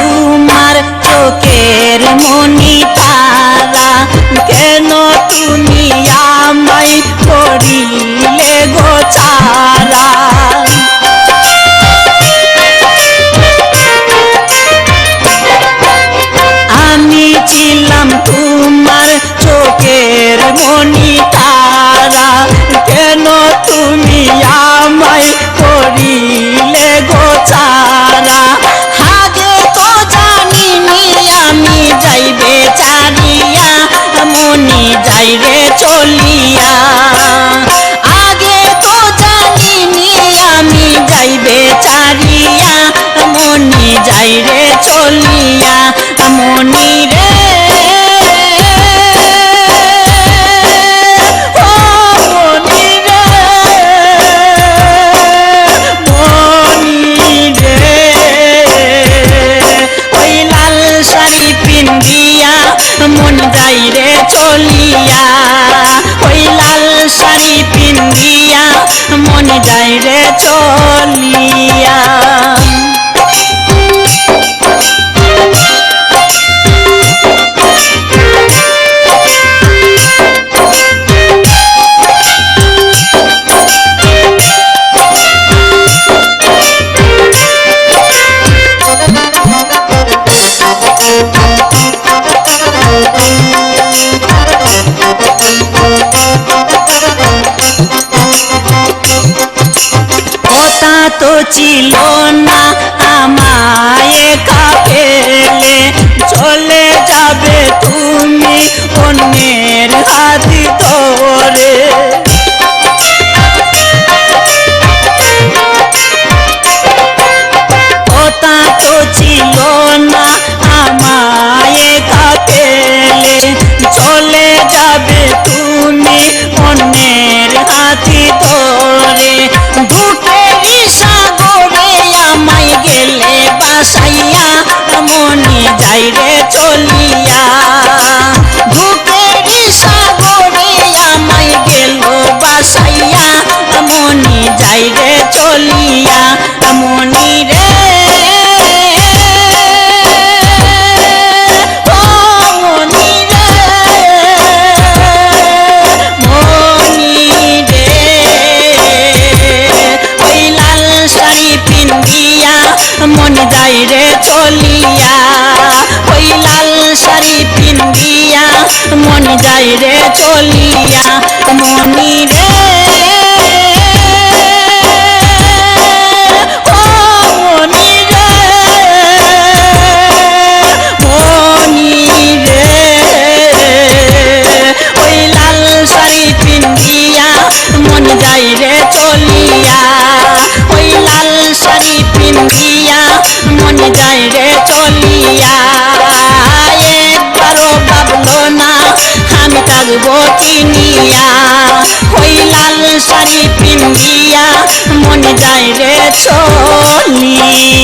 তোমার চোখের মনি তারা, কেন তুমি আমায় করিলে গো ছাড়া। আমি ছিলাম তোমার চোখের মনি তারা, কেন তুমি আমায় করিলে গো ছাড়া। আগে তো জানিনি আমি যাইবে ছাড়িয়া, মনি যাইরে চলিয়া। আগে তো জানিনি আমি যাইবে ছাড়িয়া, মনি যাইরে চলিয়া। মনি রে ও মনি রে, মনি রে, ওই লাল শাড়ি পিন্দিয়া মন যাইরে চলিয়া। ওই লাল শাড়ি পিন্দিয়া মন যাইরে চলিয়া। কথা তো ছিল না আমায় কাপেলে, চলে যাবে তুমি অন্যের হাত ধরে। কথা তো ছিল না আমায় কাপেলে, চলে যাবে তুমি অন্যের হাতি ধরে। দুঃখেরই সাগরে আমায় গেলে বাসাইয়া, মনি যাইরে চলিয়া। দুঃখেরই সাগরে আমায় গেল বাসাইয়া, মনি যাইরে চলিয়া। মনি রে ও মনি রে, মনি রে, ওই লাল শাড়ি পিন্দিয়া মন যাইরে চলিয়া। ওই লাল শাড়ি পিন্দিয়া মন যাইরে চলিয়া। মনি রে ও মনি রে, মনি রে, ওই লাল শাড়ি পিন্দিয়া মন যাইরে চলিয়া। ওই লাল শাড়ি পিন্দিয়া মন যাইরে চলিয়া। একবারও ভাবলো না আমি থাকবো কিনিয়া। ওই লাল শাড়ি পিন্দিয়া মন যাইরে চলিয়া।